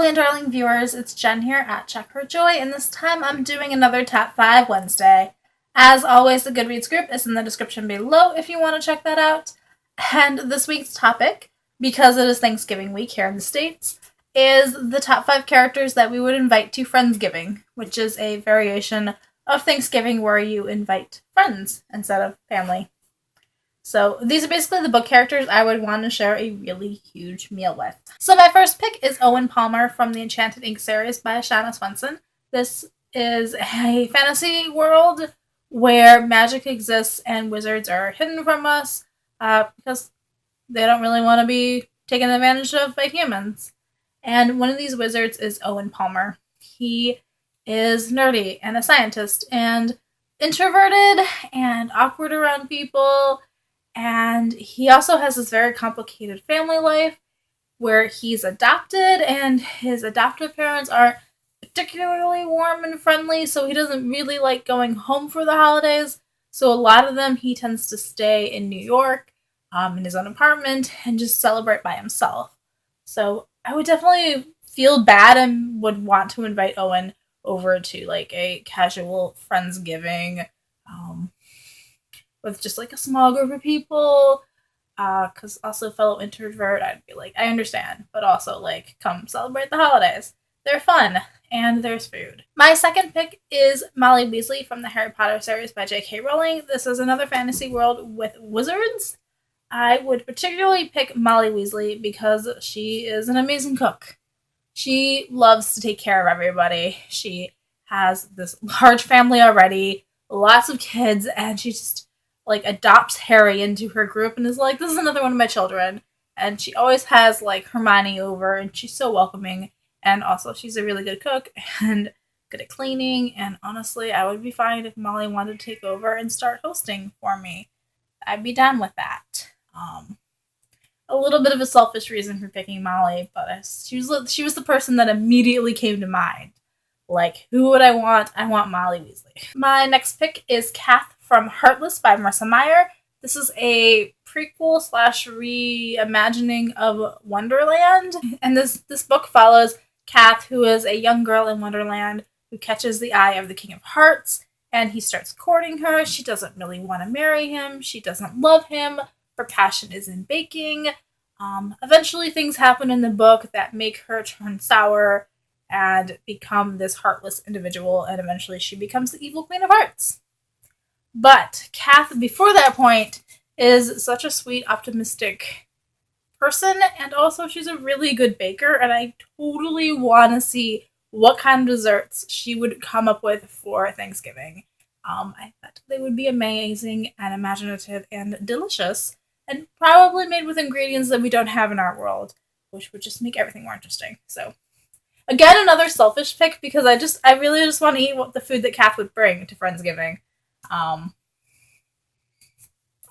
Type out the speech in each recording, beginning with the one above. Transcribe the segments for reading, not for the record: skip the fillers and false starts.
lovely and darling viewers, it's Jen here at Check Her Joy, and this time I'm doing another Top 5 Wednesday. As always, the Goodreads group is in the description below if you want to check that out. And this week's topic, because it is Thanksgiving week here in the States, is the top 5 characters that we would invite to Friendsgiving, which is a variation of Thanksgiving where you invite friends instead of family. So these are basically the book characters I would want to share a really huge meal with. So my first pick is Owen Palmer from the Enchanted Ink series by Shanna Swendson. This is a fantasy world where magic exists and wizards are hidden from us because they don't really want to be taken advantage of by humans. And one of these wizards is Owen Palmer. He is nerdy and a scientist and introverted and awkward around people. And he also has this very complicated family life where he's adopted and his adoptive parents aren't particularly warm and friendly, so he doesn't really like going home for the holidays. So a lot of them he tends to stay in New York in his own apartment and just celebrate by himself. So I would definitely feel bad and would want to invite Owen over to like a casual Friendsgiving with just like a small group of people, because also fellow introvert, I'd be like, I understand, but also like, come celebrate the holidays. They're fun, and there's food. My second pick is Molly Weasley from the Harry Potter series by J.K. Rowling. This is another fantasy world with wizards. I would particularly pick Molly Weasley because she is an amazing cook. She loves to take care of everybody. She has this large family already, lots of kids, and she just like adopts Harry into her group and is like, this is another one of my children. And she always has like Hermione over and she's so welcoming. And also she's a really good cook and good at cleaning. And honestly, I would be fine if Molly wanted to take over and start hosting for me. I'd be down with that. A little bit of a selfish reason for picking Molly, but she was the person that immediately came to mind. Like, who would I want? I want Molly Weasley. My next pick is Kath from Heartless by Marissa Meyer. This is a prequel / reimagining of Wonderland. And this book follows Kath, who is a young girl in Wonderland who catches the eye of the King of Hearts, and he starts courting her. She doesn't really want to marry him. She doesn't love him. Her passion is in baking. Eventually things happen in the book that make her turn sour and become this heartless individual, and eventually she becomes the evil Queen of Hearts. But Kath, before that point, is such a sweet, optimistic person, and also she's a really good baker, and I totally want to see what kind of desserts she would come up with for Thanksgiving. I bet they would be amazing and imaginative and delicious, and probably made with ingredients that we don't have in our world, which would just make everything more interesting. So, again, another selfish pick because I really just want to eat the food that Kath would bring to Friendsgiving.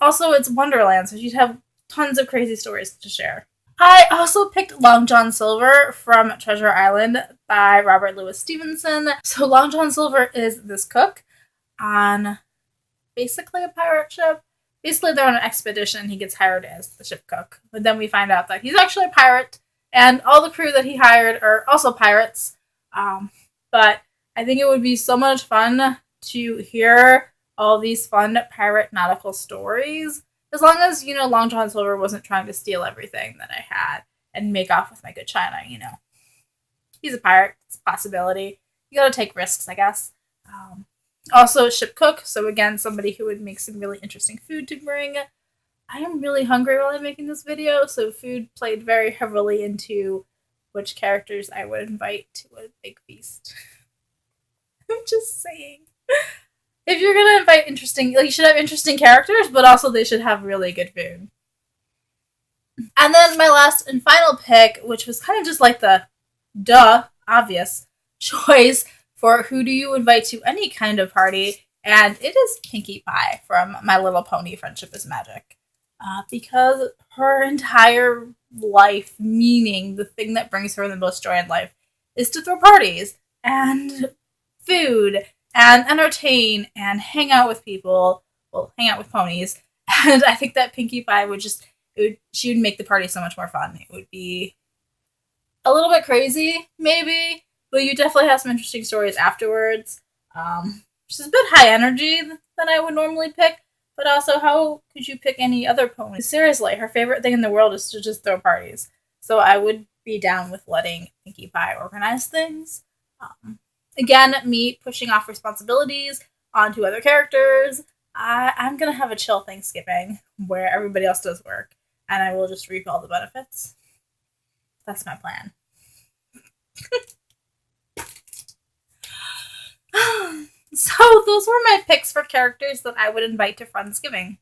Also, it's Wonderland, so you'd have tons of crazy stories to share. I also picked Long John Silver from Treasure Island by Robert Louis Stevenson. So Long John Silver is this cook on basically a pirate ship. Basically, they're on an expedition. He gets hired as the ship cook. But then we find out that he's actually a pirate, and all the crew that he hired are also pirates. But I think it would be so much fun to hear all these fun pirate nautical stories. As long as, Long John Silver wasn't trying to steal everything that I had and make off with my good china, He's a pirate. It's a possibility. You gotta take risks, I guess. Also, ship cook. So again, somebody who would make some really interesting food to bring. I am really hungry while I'm making this video, so food played very heavily into which characters I would invite to a big feast. I'm just saying. If you're gonna invite you should have interesting characters, but also they should have really good food. And then my last and final pick, which was kind of just like the obvious choice for who do you invite to any kind of party, and it is Pinkie Pie from My Little Pony: Friendship is Magic. Because her entire life, meaning the thing that brings her the most joy in life, is to throw parties and food and entertain and hang out with people. Well, hang out with ponies. And I think that Pinkie Pie she would make the party so much more fun. It would be a little bit crazy, maybe, but you definitely have some interesting stories afterwards. Which is a bit high energy than I would normally pick, but also, how could you pick any other pony? Seriously, her favorite thing in the world is to just throw parties. So I would be down with letting Pinkie Pie organize things. Again, me pushing off responsibilities onto other characters. I'm gonna have a chill Thanksgiving where everybody else does work, and I will just reap all the benefits. That's my plan. So those were my picks for characters that I would invite to Friendsgiving.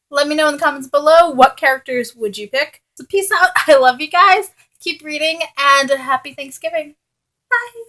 Let me know in the comments below, what characters would you pick? So peace out. I love you guys. Keep reading, and happy Thanksgiving. Bye.